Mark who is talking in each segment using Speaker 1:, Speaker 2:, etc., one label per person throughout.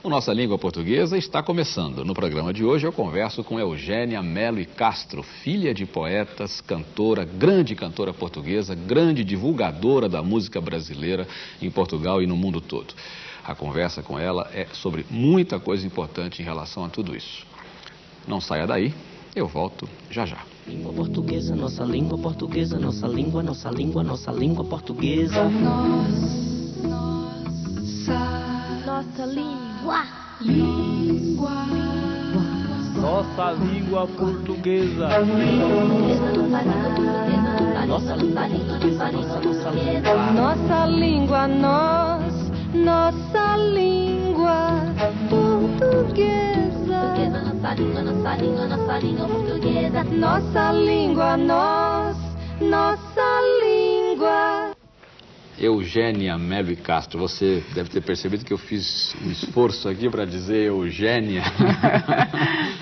Speaker 1: O Nossa Língua Portuguesa está começando. No programa de hoje eu converso com Eugênia Melo e Castro, filha de poetas, cantora, grande cantora portuguesa, grande divulgadora da música brasileira em Portugal e no mundo todo. A conversa com ela é sobre muita coisa importante em relação a tudo isso. Não saia daí, eu volto já já.
Speaker 2: Língua portuguesa, nossa língua portuguesa, nossa língua, nossa língua, nossa língua portuguesa.
Speaker 3: Nossa língua.
Speaker 4: Nossa língua portuguesa.
Speaker 2: Nossa língua portuguesa, nossa língua.
Speaker 3: Nossa língua, nossa língua portuguesa.
Speaker 5: Nossa língua, nossa língua, nossa língua portuguesa.
Speaker 3: Nossa língua, nossa língua.
Speaker 1: Eugênia Melo e Castro, você deve ter percebido que eu fiz um esforço aqui para dizer Eugênia.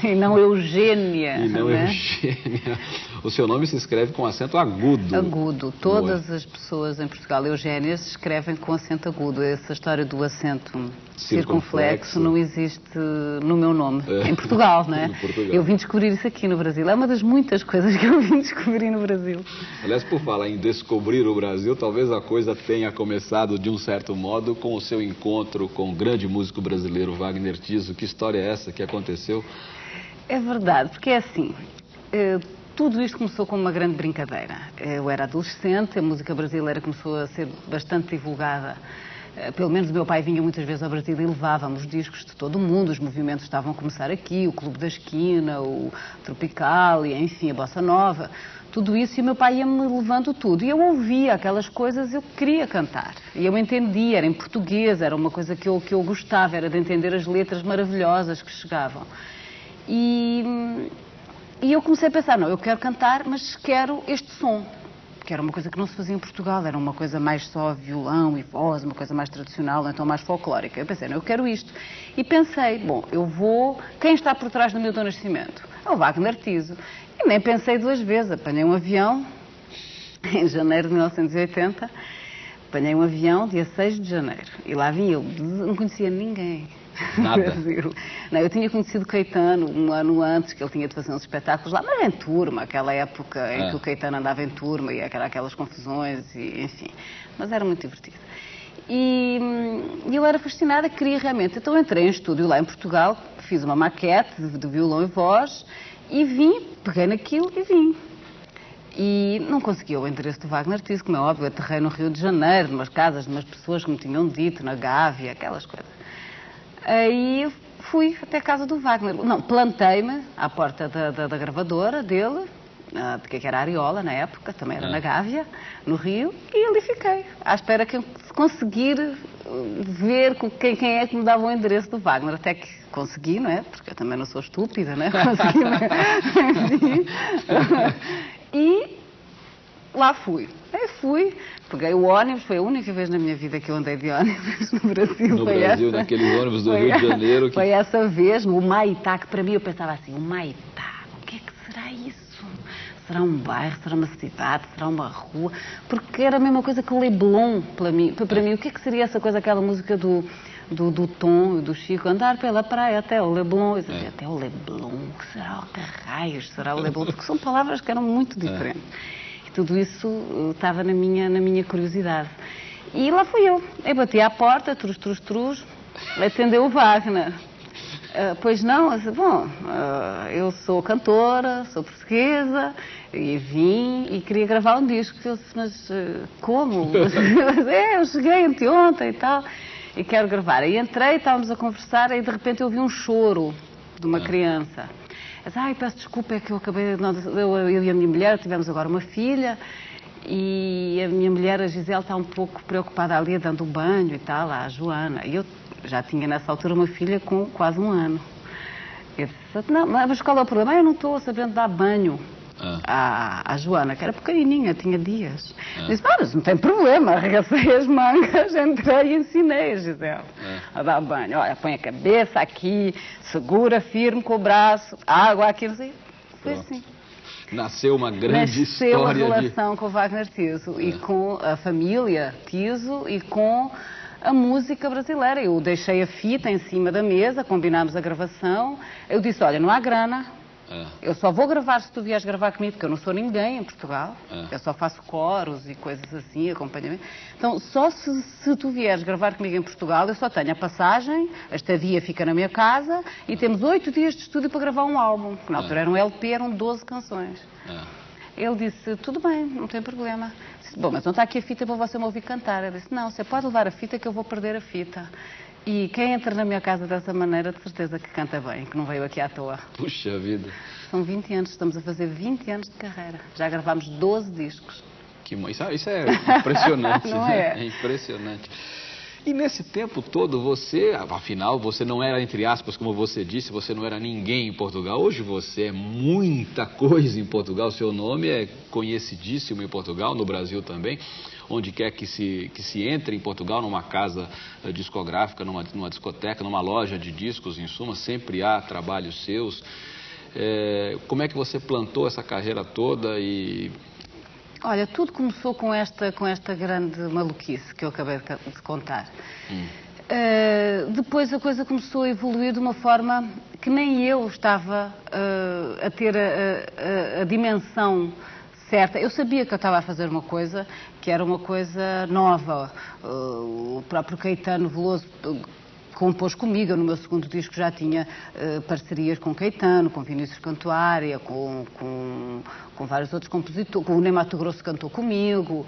Speaker 6: E não Eugênia.
Speaker 1: E não
Speaker 6: né?
Speaker 1: Eugênia. O seu nome se escreve com acento agudo.
Speaker 6: Agudo. Todas as pessoas em Portugal, Eugénia, se escrevem com acento agudo. Essa história do acento circunflexo não existe no meu nome. Em Portugal, não é?
Speaker 1: Portugal.
Speaker 6: Eu vim descobrir isso aqui no Brasil. É uma das muitas coisas que eu vim descobrir no Brasil.
Speaker 1: Aliás, por falar em descobrir o Brasil, talvez a coisa tenha começado de um certo modo com o seu encontro com o grande músico brasileiro Wagner Tiso. Que história é essa que aconteceu?
Speaker 6: É verdade, porque é assim, tudo isto começou com uma grande brincadeira. Eu era adolescente, a música brasileira começou a ser bastante divulgada. Pelo menos o meu pai vinha muitas vezes ao Brasil e levávamos discos de todo o mundo. Os movimentos estavam a começar aqui, o Clube da Esquina, o Tropical, e enfim, a Bossa Nova. Tudo isso, e o meu pai ia-me levando tudo. E eu ouvia aquelas coisas, eu queria cantar. E eu entendia, era em português, era uma coisa que eu gostava, era de entender as letras maravilhosas que chegavam. E eu comecei a pensar, não, eu quero cantar, mas quero este som. Que era uma coisa que não se fazia em Portugal, era uma coisa mais só violão e voz, uma coisa mais tradicional, então mais folclórica. Eu pensei, não, eu quero isto. E pensei, bom, eu vou... Quem está por trás do Milton Nascimento? É o Wagner Tiso. E nem pensei duas vezes. Apanhei um avião, em janeiro de 1980, apanhei um avião dia 6 de janeiro. E lá vim eu, não conhecia ninguém.
Speaker 1: Nada.
Speaker 6: Não, eu tinha conhecido Caetano um ano antes, que ele tinha de fazer uns espetáculos lá, mas em turma, aquela época em que o Caetano andava em turma e aquelas confusões, e, enfim. Mas era muito divertido. E eu era fascinada, queria realmente. Então entrei em estúdio lá em Portugal, fiz uma maquete de violão e voz, e vim, peguei naquilo e vim. E não consegui o endereço do Wagner Tiso, como é óbvio, aterrei no Rio de Janeiro, numas casas de umas pessoas que me tinham dito, na Gávea, aquelas coisas. Aí fui até a casa do Wagner. Não, plantei-me à porta da gravadora dele, que era a Ariola na época, também era na Gávea, no Rio, e ali fiquei, à espera que eu conseguir ver quem é que me dava o endereço do Wagner. Até que consegui, não é? Porque eu também não sou estúpida, não é? Consegui. E lá fui. Aí fui, peguei o ônibus, foi a única vez na minha vida que eu andei de ônibus no Brasil.
Speaker 1: No Brasil, naqueles ônibus do Rio de Janeiro.
Speaker 6: Foi essa vez, no Humaitá, que para mim eu pensava assim, Humaitá, o que é que será isso? Será um bairro, será uma cidade, será uma rua? Porque era a mesma coisa que o Leblon, para mim. O que é que seria essa coisa, aquela música do Tom e do Chico, andar pela praia até o Leblon? Eu dizia, até o Leblon, que será o que raios será o Leblon? Porque são palavras que eram muito diferentes. Tudo isso estava na minha curiosidade. E lá fui eu. Eu bati à porta, trus, atendeu o Wagner. Pois não, eu disse, bom, eu sou cantora, sou portuguesa, e vim e queria gravar um disco. Eu disse, mas como? Eu cheguei anteontem e tal, e quero gravar. Aí entrei, estávamos a conversar, e de repente eu vi um choro de uma criança. Ai, peço desculpa, é que eu acabei... Eu e a minha mulher tivemos agora uma filha e a minha mulher, a Gisele, está um pouco preocupada ali, dando banho e tal, à Joana. E eu já tinha nessa altura uma filha com quase 1 ano. Eu disse, não, mas qual é o problema? Eu não estou sabendo dar banho à Joana, que era pequenininha, tinha dias. Disse, mas não tem problema, arregacei as mangas, entrei e ensinei a Gisele a dar banho. Olha, põe a cabeça aqui, segura firme com o braço, água aqui, não sei. Foi assim.
Speaker 1: Nasceu uma grande história
Speaker 6: a relação com o Wagner Tiso e com a família Tiso e com a música brasileira. Eu deixei a fita em cima da mesa, combinámos a gravação. Eu disse, olha, não há grana. Eu só vou gravar se tu vieres gravar comigo, porque eu não sou ninguém em Portugal. Eu só faço coros e coisas assim, acompanhamento. Então, só se tu vieres gravar comigo em Portugal, eu só tenho a passagem, a estadia fica na minha casa e temos 8 dias de estúdio para gravar um álbum. Na altura era um LP, eram 12 canções. Ele disse, tudo bem, não tem problema. Disse, bom, mas não está aqui a fita para você me ouvir cantar. Eu disse, não, você pode levar a fita que eu vou perder a fita. E quem entra na minha casa dessa maneira, de certeza que canta bem, que não veio aqui à toa.
Speaker 1: Puxa vida.
Speaker 6: São 20 anos, estamos a fazer 20 anos de carreira. Já gravámos 12 discos.
Speaker 1: Isso é impressionante,
Speaker 6: não
Speaker 1: né?
Speaker 6: é?
Speaker 1: É impressionante. E nesse tempo todo, você, afinal, você não era, entre aspas, como você disse, você não era ninguém em Portugal. Hoje você é muita coisa em Portugal, seu nome é conhecidíssimo em Portugal, no Brasil também. Onde quer que se entre em Portugal, numa casa discográfica, numa discoteca, numa loja de discos, em suma, sempre há trabalhos seus. Como é que você plantou essa carreira toda e...
Speaker 6: Olha, tudo começou com esta grande maluquice que eu acabei de contar. Depois a coisa começou a evoluir de uma forma que nem eu estava a ter a dimensão certa. Eu sabia que eu estava a fazer uma coisa que era uma coisa nova. O próprio Caetano Veloso compôs comigo. Eu, no meu segundo disco, já tinha parcerias com Caetano, com Vinícius Cantuária, com vários outros compositores. O Ney Matogrosso cantou comigo.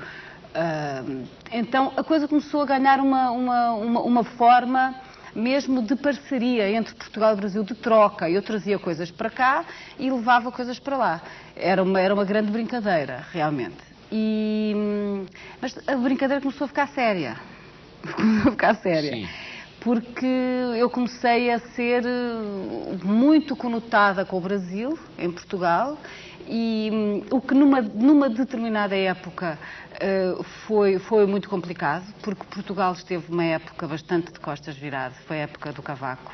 Speaker 6: Então a coisa começou a ganhar uma forma mesmo de parceria entre Portugal e Brasil, de troca. Eu trazia coisas para cá e levava coisas para lá. Era uma grande brincadeira, realmente. Mas a brincadeira começou a ficar séria.
Speaker 1: Sim.
Speaker 6: Porque eu comecei a ser muito conotada com o Brasil, em Portugal, e o que numa determinada época foi muito complicado, porque Portugal esteve uma época bastante de costas viradas, foi a época do Cavaco,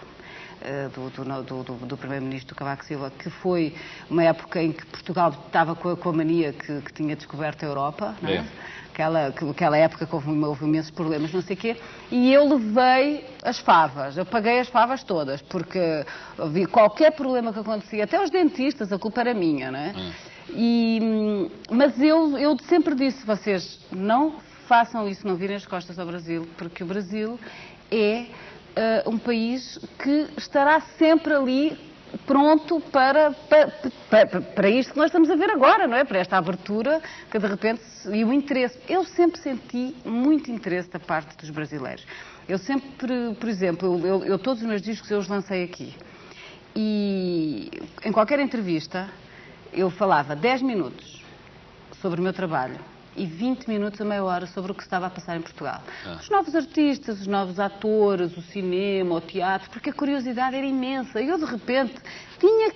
Speaker 6: do primeiro-ministro Cavaco Silva, que foi uma época em que Portugal estava com a mania que tinha descoberto a Europa, não é? Aquela época que houve imensos problemas, não sei o quê, e eu levei as favas, eu paguei as favas todas, porque havia qualquer problema que acontecia, até os dentistas, a culpa era minha, não é? Mas eu sempre disse, vocês não façam isso, não virem as costas ao Brasil, porque o Brasil é um país que estará sempre ali pronto para isto que nós estamos a ver agora, não é? Para esta abertura que de repente... E o interesse. Eu sempre senti muito interesse da parte dos brasileiros. Eu sempre, por exemplo, eu todos os meus discos eu os lancei aqui. E em qualquer entrevista eu falava 10 minutos sobre o meu trabalho e 20 minutos a meia hora sobre o que estava a passar em Portugal. Os novos artistas, os novos atores, o cinema, o teatro, porque a curiosidade era imensa. E eu, de repente, tinha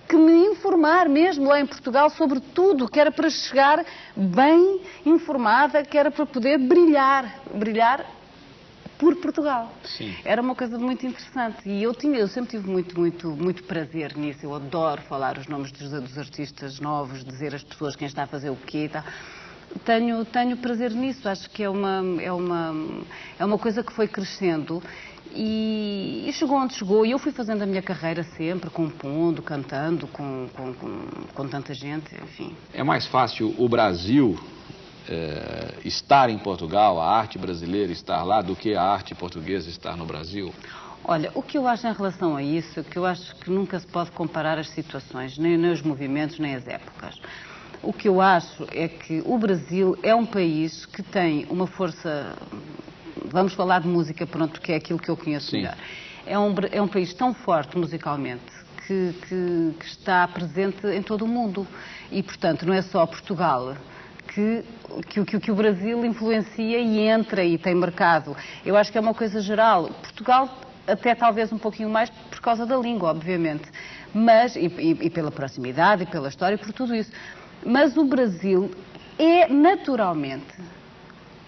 Speaker 6: que me informar mesmo lá em Portugal sobre tudo, que era para chegar bem informada, que era para poder brilhar por Portugal.
Speaker 1: Sim.
Speaker 6: Era uma coisa muito interessante. E eu sempre tive muito prazer nisso. Eu adoro falar os nomes dos artistas novos, dizer às pessoas quem está a fazer o quê e tal. Tenho prazer nisso, acho que é uma coisa que foi crescendo e chegou onde chegou, e eu fui fazendo a minha carreira sempre, compondo, cantando com tanta gente, enfim.
Speaker 1: É mais fácil o Brasil estar em Portugal, a arte brasileira estar lá, do que a arte portuguesa estar no Brasil?
Speaker 6: Olha, o que eu acho em relação a isso, que eu acho que nunca se pode comparar as situações, nem os movimentos, nem as épocas. O que eu acho é que o Brasil é um país que tem uma força, vamos falar de música, pronto, que é aquilo que eu conheço melhor. É um país tão forte musicalmente que está presente em todo o mundo. E, portanto, não é só Portugal que o Brasil influencia e entra e tem mercado. Eu acho que é uma coisa geral. Portugal, até talvez um pouquinho mais por causa da língua, obviamente, mas, e pela proximidade, e pela história, e por tudo isso. Mas o Brasil é naturalmente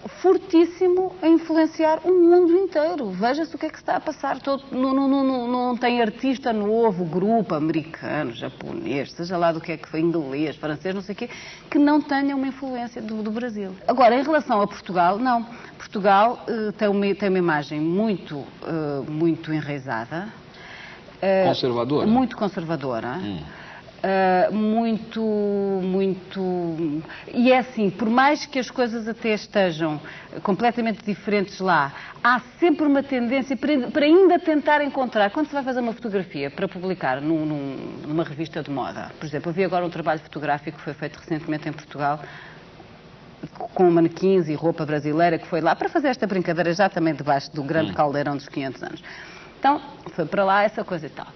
Speaker 6: fortíssimo a influenciar o mundo inteiro. Veja-se o que é que se está a passar. Não tem artista novo, grupo americano, japonês, seja lá do que é que foi, inglês, francês, não sei o quê, que não tenha uma influência do Brasil. Agora, em relação a Portugal, não. Portugal tem uma imagem muito enraizada.
Speaker 1: Conservadora?
Speaker 6: Muito conservadora. Muito... E é assim, por mais que as coisas até estejam completamente diferentes lá, há sempre uma tendência para ainda tentar encontrar. Quando se vai fazer uma fotografia para publicar numa revista de moda, por exemplo, eu vi agora um trabalho fotográfico que foi feito recentemente em Portugal, com manequins e roupa brasileira, que foi lá para fazer esta brincadeira já também debaixo do grande caldeirão dos 500 anos. Então, foi para lá essa coisa e tal.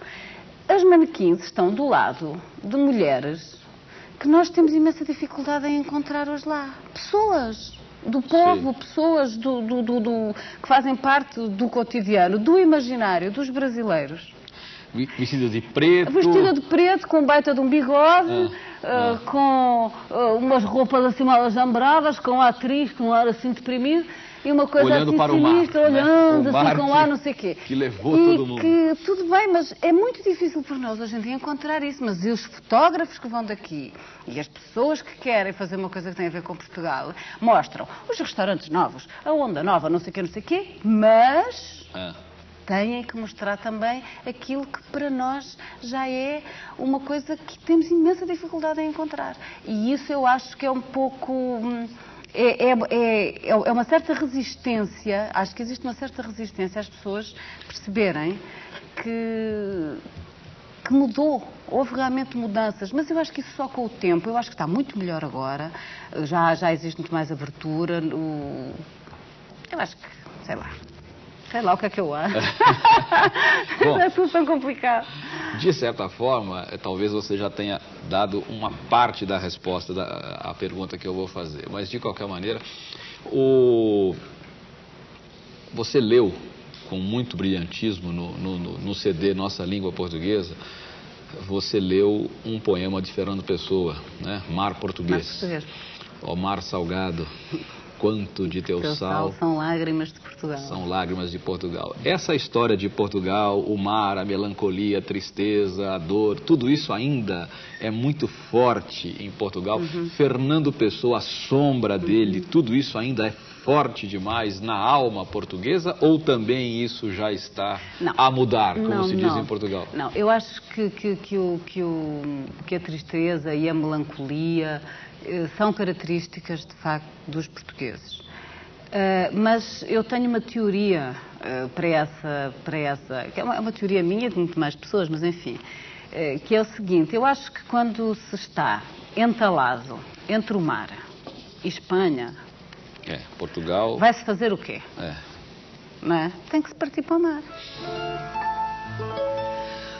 Speaker 6: As manequins estão do lado de mulheres que nós temos imensa dificuldade em encontrar hoje lá. Pessoas do povo, sim, pessoas que fazem parte do cotidiano, do imaginário dos brasileiros.
Speaker 1: Vestida de preto.
Speaker 6: Vestida de preto, com baita de um bigode, com umas roupas assim mal aljambradas, com a atriz, com um ar assim deprimido. E uma coisa
Speaker 1: olhando
Speaker 6: assim
Speaker 1: para
Speaker 6: sinistra,
Speaker 1: o mar,
Speaker 6: olhando,
Speaker 1: né?
Speaker 6: assim, com ar, não sei o quê.
Speaker 1: Que levou todo mundo.
Speaker 6: Que, tudo bem, mas é muito difícil para nós hoje em dia encontrar isso. Mas e os fotógrafos que vão daqui e as pessoas que querem fazer uma coisa que tem a ver com Portugal mostram os restaurantes novos, a onda nova, não sei o quê, mas têm que mostrar também aquilo que para nós já é uma coisa que temos imensa dificuldade em encontrar. E isso eu acho que é um pouco... É uma certa resistência, acho que existe uma certa resistência às pessoas perceberem que mudou, houve realmente mudanças, mas eu acho que isso só com o tempo, eu acho que está muito melhor agora, já existe muito mais abertura, eu acho que, sei lá o que é que eu acho. Bom, é tudo tão complicado.
Speaker 1: De certa forma, talvez você já tenha dado uma parte da resposta à pergunta que eu vou fazer. Mas, de qualquer maneira, você leu com muito brilhantismo no CD Nossa Língua Portuguesa, você leu um poema de Fernando Pessoa, né? Mar Português.
Speaker 6: Mar Português.
Speaker 1: Ó mar salgado, quanto de teu sal
Speaker 6: são lágrimas de Portugal.
Speaker 1: São lágrimas de Portugal. Essa história de Portugal, o mar, a melancolia, a tristeza, a dor, tudo isso ainda é muito forte em Portugal. Fernando Pessoa, a sombra dele, tudo isso ainda é forte demais na alma portuguesa, ou também isso já está a mudar, como se diz em Portugal?
Speaker 6: Não, eu acho que a tristeza e a melancolia são características, de facto, dos portugueses. Mas eu tenho uma teoria para essa, que é uma teoria minha de muito mais pessoas, mas enfim, que é o seguinte: eu acho que quando se está entalado entre o mar e Espanha,
Speaker 1: Portugal,
Speaker 6: vai-se fazer o quê? Não é? Tem que se partir para o mar.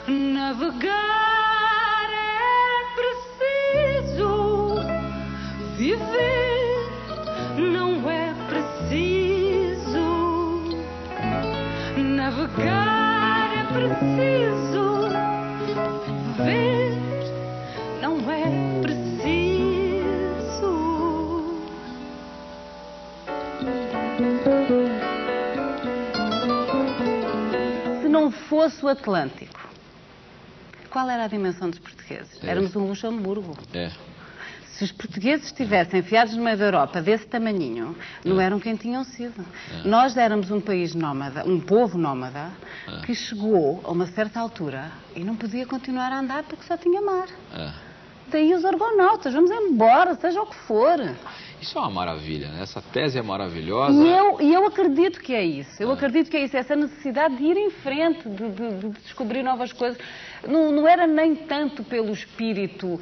Speaker 3: Navegar é preciso, viver não é preciso. Navegar é preciso, viver não é preciso.
Speaker 6: Se não fosse o Atlântico, qual era a dimensão dos portugueses? Éramos um Luxemburgo. Se os portugueses estivessem enfiados no meio da Europa desse tamanhinho, não eram quem tinham sido. Nós éramos um país nómada, um povo nómada, que chegou a uma certa altura e não podia continuar a andar porque só tinha mar. Daí os argonautas, vamos embora, seja o que for.
Speaker 1: Isso é uma maravilha, né? Essa tese é maravilhosa.
Speaker 6: E eu acredito que é isso. Eu acredito que é isso, essa necessidade de ir em frente, de descobrir novas coisas. Não era nem tanto pelo espírito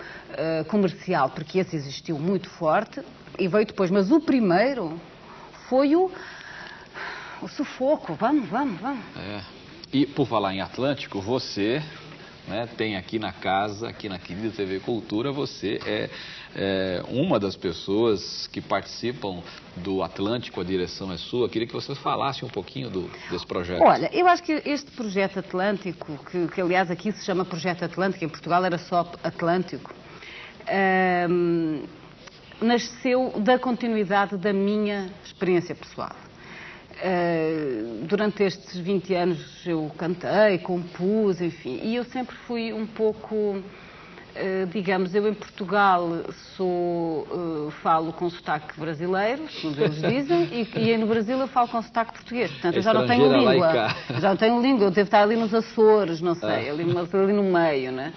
Speaker 6: comercial, porque esse existiu muito forte e veio depois. Mas o primeiro foi o sufoco. Vamos.
Speaker 1: E por falar em Atlântico, você... tem aqui na casa, aqui na querida TV Cultura, você é uma das pessoas que participam do Atlântico, a direção é sua. Queria que você falasse um pouquinho desse projeto.
Speaker 6: Olha, eu acho que este projeto Atlântico, que aliás aqui se chama Projeto Atlântico, em Portugal era só Atlântico, nasceu da continuidade da minha experiência pessoal. Durante estes 20 anos eu cantei, compus, enfim, e eu sempre fui um pouco, digamos, eu em Portugal falo com sotaque brasileiro, como eles dizem, e no Brasil eu falo com sotaque português, portanto eu já não tenho língua, eu devo estar ali nos Açores, não sei, ali no meio, né?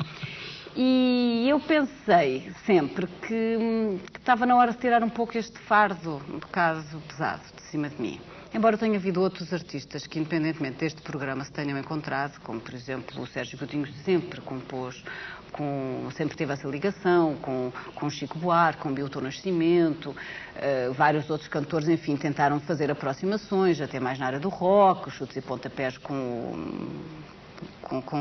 Speaker 6: E eu pensei sempre que estava na hora de tirar um pouco este fardo, um bocado pesado, de cima de mim. Embora tenha havido outros artistas que, independentemente deste programa, se tenham encontrado, como, por exemplo, o Sérgio Godinho sempre compôs, sempre teve essa ligação com Chico Buarque, com Milton Nascimento, vários outros cantores, enfim, tentaram fazer aproximações, até mais na área do rock, chutes e pontapés com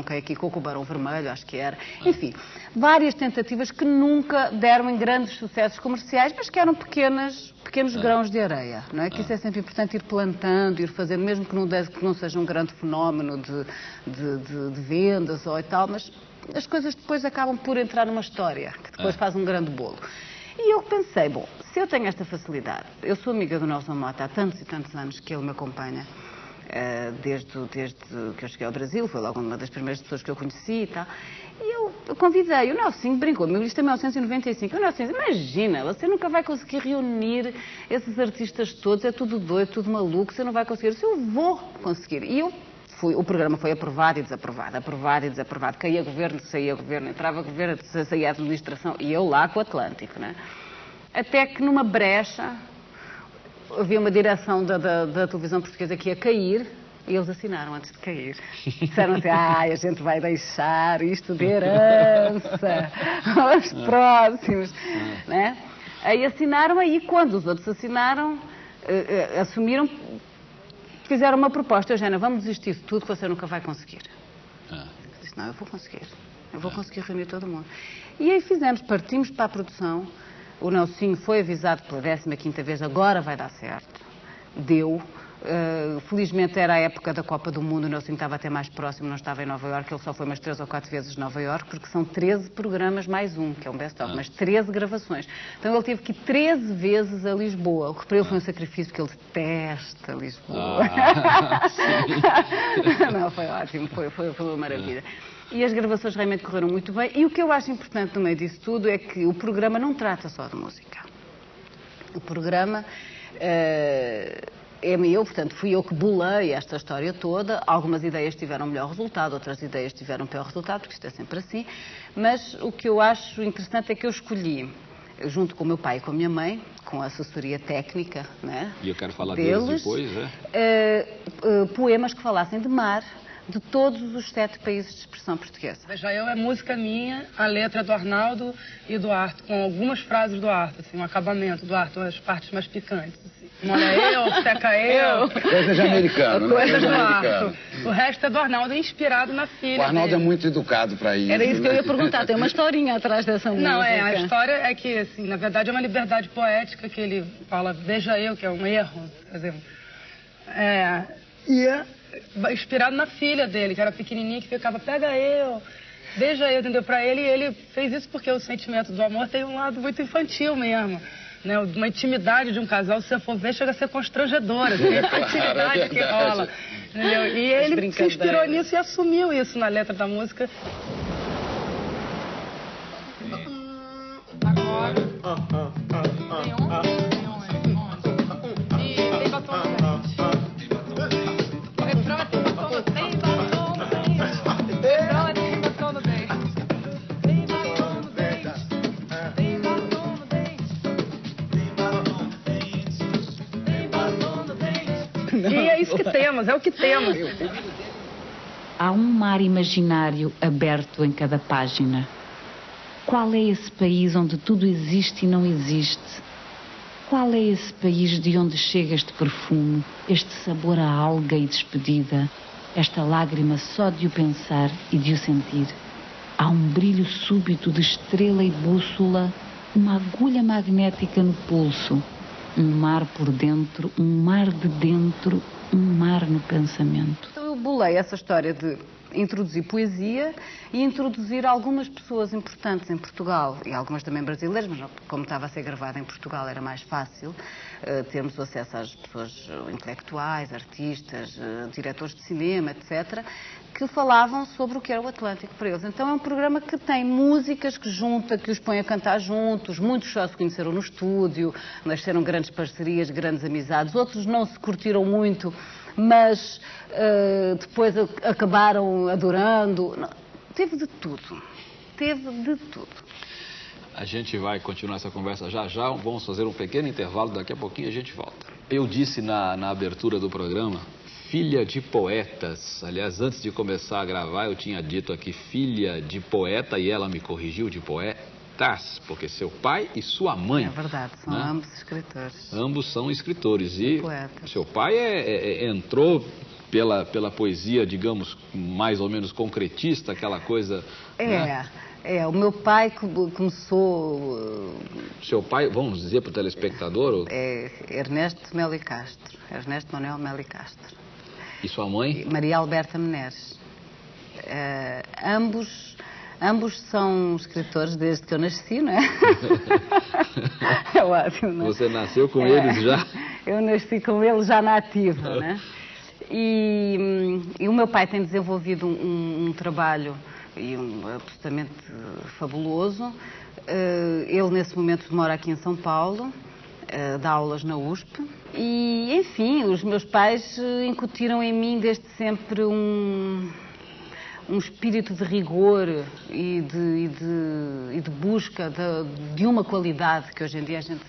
Speaker 6: quem aqui, com o Barão Vermelho, acho que era. Enfim, várias tentativas que nunca deram em grandes sucessos comerciais, mas que eram pequenos grãos de areia, não é? Que isso é sempre importante ir plantando, ir fazendo, mesmo que não seja um grande fenómeno de vendas ou e tal, mas as coisas depois acabam por entrar numa história, que depois faz um grande bolo. E eu pensei, bom, se eu tenho esta facilidade, eu sou amiga do Nelson Motta há tantos e tantos anos que ele me acompanha, desde que eu cheguei ao Brasil, foi logo uma das primeiras pessoas que eu conheci e tal, e eu convidei, o Nelson brincou, isto é 1995, o Nelson disse, imagina, você nunca vai conseguir reunir esses artistas todos, é tudo doido, tudo maluco, você não vai conseguir. Eu disse, eu vou conseguir. E eu fui, o programa foi aprovado e desaprovado, caía governo, saía governo, entrava governo, saía a administração, e eu lá com o Atlântico, né? Até que numa brecha havia uma direção da televisão portuguesa que ia cair e eles assinaram antes de cair. Disseram assim, a gente vai deixar isto de herança aos próximos. Né? Aí assinaram, aí quando os outros assinaram, assumiram, fizeram uma proposta, Eugénia, vamos desistir de tudo que você nunca vai conseguir. Eu disse, não, eu vou conseguir reunir todo mundo. E aí partimos para a produção. O Nelsinho foi avisado pela 15ª vez, agora vai dar certo. Deu. Felizmente era a época da Copa do Mundo, o Nelsinho estava até mais próximo, não estava em Nova Iorque, ele só foi umas 3 ou 4 vezes a Nova Iorque, porque são 13 programas mais um, que é um best-of, mas 13 gravações. Então ele teve que ir 13 vezes a Lisboa, o que para ele foi um sacrifício, porque ele detesta Lisboa. Não, foi ótimo, foi uma maravilha. E as gravações realmente correram muito bem. E o que eu acho importante no meio disso tudo é que o programa não trata só de música. O programa portanto, fui eu que bolei esta história toda. Algumas ideias tiveram melhor resultado, outras ideias tiveram pior resultado, porque isto é sempre assim. Mas o que eu acho interessante é que eu escolhi, junto com o meu pai e com a minha mãe, com a assessoria técnica, né,
Speaker 1: e eu quero falar deles depois,
Speaker 6: poemas que falassem de mar, de todos os 7 países de expressão portuguesa.
Speaker 7: Veja, é música minha, a letra do Arnaldo e do Arthur, com algumas frases do Arthur, assim, um acabamento do Arthur, as partes mais picantes. Assim. Mora eu, seca eu.
Speaker 8: Coisa de americano,
Speaker 7: coisa do Arthur. O resto é do Arnaldo, inspirado na filha.
Speaker 8: O Arnaldo
Speaker 7: dele.
Speaker 8: É muito educado para isso.
Speaker 6: Era isso que eu ia perguntar, tem uma historinha atrás dessa música.
Speaker 7: Não, a história é que, assim, na verdade é uma liberdade poética que ele fala, veja eu, que é um erro, por exemplo. Inspirado na filha dele, que era pequenininha, que ficava, pega eu, veja eu, entendeu? Pra ele, e ele fez isso porque o sentimento do amor tem um lado muito infantil mesmo, né? Uma intimidade de um casal, se você for ver, chega a ser constrangedora, assim, a intimidade que rola, entendeu? E ele se inspirou nisso e assumiu isso na letra da música. Agora, tem tem batom no dente. E é isso que temos, é o que temos.
Speaker 9: Há um mar imaginário aberto em cada página. Qual é esse país onde tudo existe e não existe? Qual é esse país de onde chega este perfume, este sabor a alga e despedida, esta lágrima só de o pensar e de o sentir? Há um brilho súbito de estrela e bússola, uma agulha magnética no pulso, um mar por dentro, um mar de dentro, um mar no pensamento.
Speaker 6: Então eu bolei essa história de introduzir poesia e introduzir algumas pessoas importantes em Portugal, e algumas também brasileiras, mas como estava a ser gravada em Portugal era mais fácil termos acesso às pessoas intelectuais, artistas, diretores de cinema, etc., que falavam sobre o que era o Atlântico para eles. Então é um programa que tem músicas que junta, que os põe a cantar juntos, muitos só se conheceram no estúdio, nasceram grandes parcerias, grandes amizades, outros não se curtiram muito, mas depois acabaram adorando. Não, teve de tudo. Teve de tudo.
Speaker 1: A gente vai continuar essa conversa já já, vamos fazer um pequeno intervalo, daqui a pouquinho a gente volta. Eu disse na abertura do programa, filha de poetas. Aliás, antes de começar a gravar, eu tinha dito aqui filha de poeta e ela me corrigiu de poetas, porque seu pai e sua mãe...
Speaker 6: É verdade, são ambos escritores.
Speaker 1: Ambos são escritores e
Speaker 6: poetas.
Speaker 1: Seu pai entrou pela poesia, digamos, mais ou menos concretista, aquela coisa...
Speaker 6: O meu pai começou...
Speaker 1: Seu pai, vamos dizer para o telespectador?
Speaker 6: É Ernesto Melo Castro, Ernesto Manuel Melo Castro.
Speaker 1: E sua mãe?
Speaker 6: Maria Alberta Menezes. Ambos são escritores desde que eu nasci, não é? É ótimo, não é?
Speaker 1: Você nasceu com eles já?
Speaker 6: Eu nasci com eles já na ativa, não é? E o meu pai tem desenvolvido um trabalho absolutamente fabuloso. Ele, nesse momento, mora aqui em São Paulo, dá aulas na USP. E, enfim, os meus pais incutiram em mim desde sempre um espírito de rigor e de busca de uma qualidade que hoje em dia a gente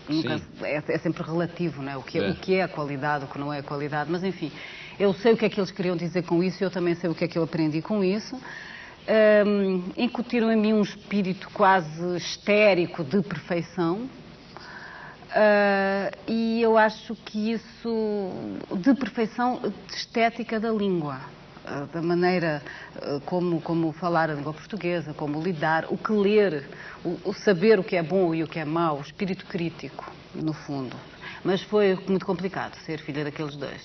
Speaker 6: nunca é sempre relativo, não é? O que é a qualidade, o que não é a qualidade, mas enfim, eu sei o que é que eles queriam dizer com isso e eu também sei o que é que eu aprendi com isso. Incutiram em mim um espírito quase histérico de perfeição. E eu acho que isso, de perfeição de estética da língua, da maneira como falar a língua portuguesa, como lidar, o que ler, o saber o que é bom e o que é mau, o espírito crítico, no fundo. Mas foi muito complicado ser filha daqueles dois.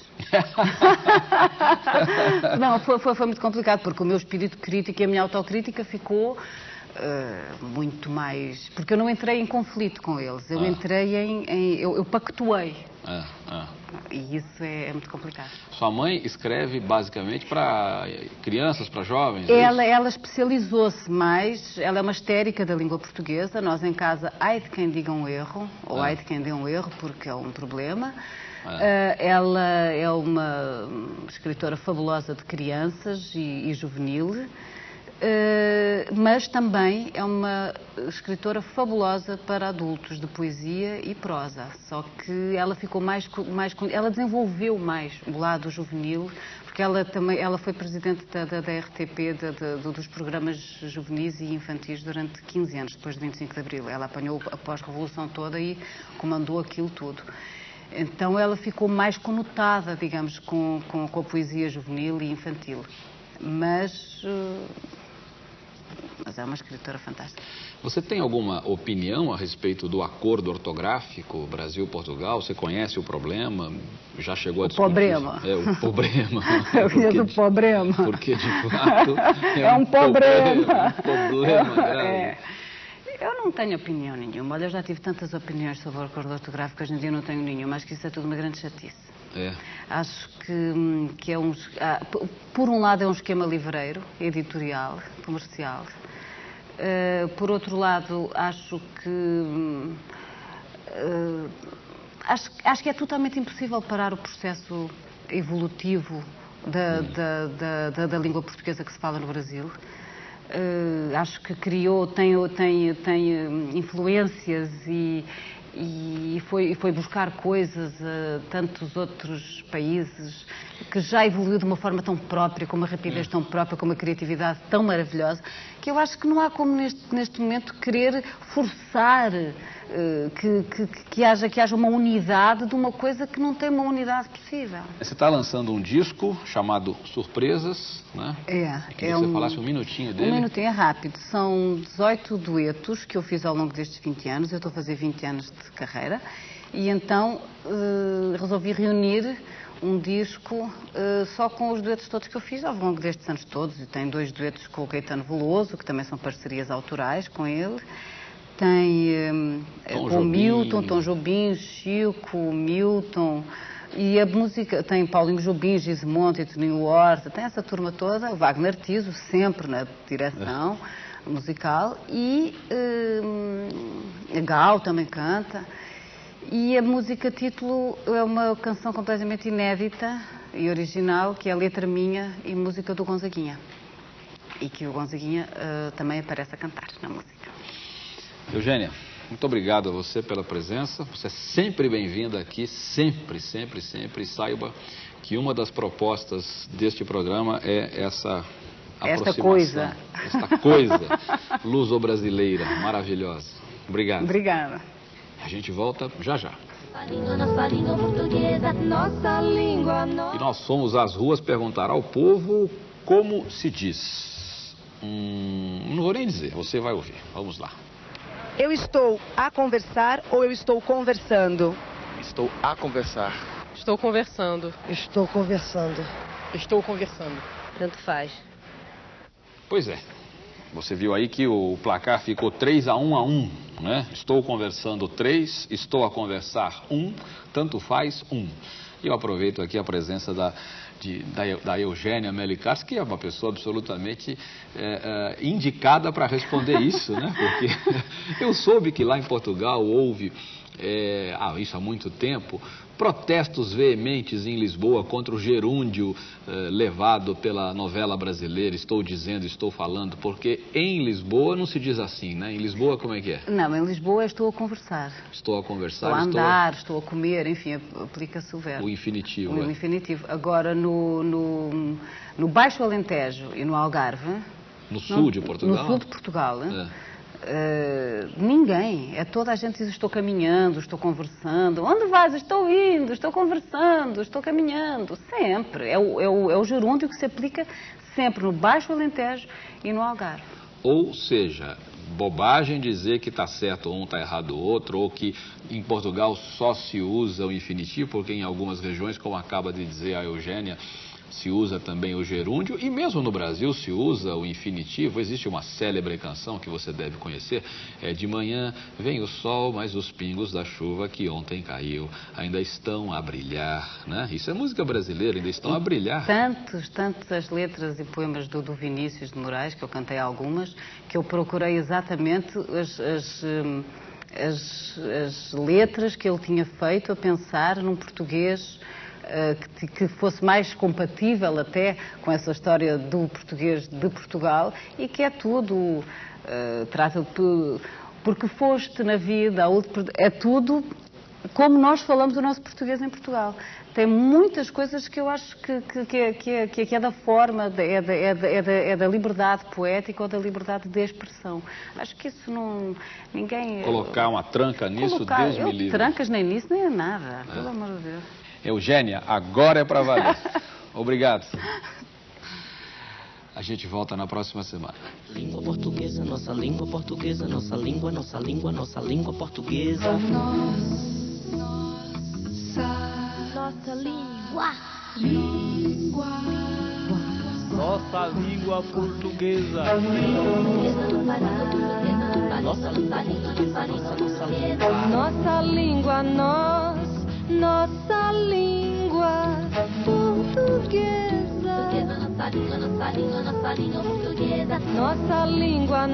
Speaker 6: Não, foi muito complicado, porque o meu espírito crítico e a minha autocrítica ficou muito mais... Porque eu não entrei em conflito com eles, eu entrei eu pactuei. E isso é muito complicado.
Speaker 1: Sua mãe escreve basicamente para crianças, para jovens?
Speaker 6: Ela especializou-se mais, ela é uma histérica da língua portuguesa. Nós em casa, ai de quem diga um erro, ou ai de quem dê um erro, porque é um problema. Ela é uma escritora fabulosa de crianças e juvenil. Mas também é uma escritora fabulosa para adultos, de poesia e prosa. Só que ela ficou ela desenvolveu mais o lado juvenil, porque ela foi presidente da RTP, dos programas juvenis e infantis durante 15 anos, depois de 25 de Abril. Ela apanhou a pós-revolução toda e comandou aquilo tudo. Então ela ficou mais conotada, digamos, com a poesia juvenil e infantil. Mas é uma escritora fantástica.
Speaker 1: Você tem alguma opinião a respeito do acordo ortográfico Brasil-Portugal? Você conhece o problema? Já chegou a discutir?
Speaker 6: O problema.
Speaker 1: O problema.
Speaker 6: Eu conheço o problema.
Speaker 1: Porque, de fato,
Speaker 6: é um problema.
Speaker 1: Um problema grave.
Speaker 6: Eu não tenho opinião nenhuma. Olha, eu já tive tantas opiniões sobre o acordo ortográfico, hoje em dia não tenho nenhuma. Acho que isso é tudo uma grande chatice. Acho que por um lado é um esquema livreiro, editorial, comercial. Por outro lado, acho que é totalmente impossível parar o processo evolutivo da língua portuguesa que se fala no Brasil. Acho que tem influências e foi buscar coisas a tantos outros países, que já evoluiu de uma forma tão própria, com uma rapidez tão própria, com uma criatividade tão maravilhosa, que eu acho que não há como neste momento querer forçar que haja uma unidade de uma coisa que não tem uma unidade possível.
Speaker 1: Você está lançando um disco chamado Surpresas, né? Queria que você falasse um minutinho dele.
Speaker 6: Um minutinho, é rápido. São 18 duetos que eu fiz ao longo destes 20 anos. Eu estou a fazer 20 anos de carreira. E então resolvi reunir um disco só com os duetos todos que eu fiz ao longo destes anos todos. E tem 2 duetos com o Caetano Veloso, que também são parcerias autorais com ele. Tem com o Milton, Tom Jobim, Chico, Milton. E a música tem Paulinho Jobim, Gismonte, Toninho Horta, tem essa turma toda. O Wagner Tiso, sempre na direção musical. E a Gal também canta. E a música título é uma canção completamente inédita e original, que é a letra minha e música do Gonzaguinha. E que o Gonzaguinha também aparece a cantar na música.
Speaker 1: Eugênia, muito obrigado a você pela presença. Você é sempre bem-vinda aqui, sempre, sempre, sempre. E saiba que uma das propostas deste programa é essa aproximação. Esta coisa luso-brasileira, maravilhosa. Obrigado.
Speaker 6: Obrigada.
Speaker 1: A gente volta já já.
Speaker 5: Nossa língua portuguesa, nossa língua,
Speaker 1: E nós fomos às ruas perguntar ao povo como se diz. Não vou nem dizer, você vai ouvir. Vamos lá.
Speaker 10: Eu estou a conversar ou eu estou conversando?
Speaker 8: Estou a conversar.
Speaker 11: Estou conversando.
Speaker 10: Estou conversando.
Speaker 11: Estou conversando.
Speaker 10: Tanto faz.
Speaker 1: Pois é. Você viu aí que o placar ficou 3-1, né? Estou conversando 3, estou a conversar 1, tanto faz 1. E eu aproveito aqui a presença da Eugênia Melly Castro, que é uma pessoa absolutamente indicada para responder isso, né? Porque eu soube que lá em Portugal houve, isso há muito tempo, protestos veementes em Lisboa contra o gerúndio levado pela novela brasileira. Estou dizendo, estou falando, porque em Lisboa não se diz assim, né? Em Lisboa como é que é?
Speaker 6: Não, em Lisboa estou a conversar.
Speaker 1: Estou a conversar.
Speaker 6: Estou a andar, estou a comer, enfim, aplica-se o verbo.
Speaker 1: O infinitivo.
Speaker 6: O infinitivo. Agora, no Baixo Alentejo e no Algarve...
Speaker 1: No sul de Portugal?
Speaker 6: No sul de Portugal, ninguém, toda a gente diz estou caminhando, estou conversando. Onde vais? Estou indo, estou conversando, estou caminhando. Sempre. É o gerúndio que se aplica sempre no Baixo Alentejo e no Algarve.
Speaker 1: Ou seja, bobagem dizer que está certo um, está errado o outro, ou que em Portugal só se usa o infinitivo, porque em algumas regiões, como acaba de dizer a Eugênia, se usa também o gerúndio, e mesmo no Brasil se usa o infinitivo. Existe uma célebre canção que você deve conhecer, de manhã vem o sol, mas os pingos da chuva que ontem caiu ainda estão a brilhar, né? Isso é música brasileira, ainda estão a brilhar.
Speaker 6: Tantas letras e poemas do Vinícius de Moraes, que eu cantei algumas, que eu procurei exatamente as letras que ele tinha feito a pensar num português que fosse mais compatível até com essa história do português de Portugal, e que é tudo, trata de porque foste na vida, é tudo como nós falamos o nosso português em Portugal. Tem muitas coisas que eu acho que é da forma, é da liberdade poética ou da liberdade de expressão. Acho que isso não... ninguém...
Speaker 1: Colocar uma tranca nisso, Deus me livre.
Speaker 6: Trancas nem nisso, nem é nada, pelo amor de Deus.
Speaker 1: Eugênia, agora é para valer. Obrigado. A gente volta na próxima semana.
Speaker 2: Língua portuguesa, nossa língua portuguesa, nossa língua, nossa língua, nossa língua portuguesa.
Speaker 5: nossa língua.
Speaker 4: Nossa língua portuguesa.
Speaker 5: Nossa língua,
Speaker 3: Nossa língua, nossa língua portuguesa.
Speaker 5: nossa língua, nossa língua, nossa língua portuguesa.
Speaker 3: Nossa língua,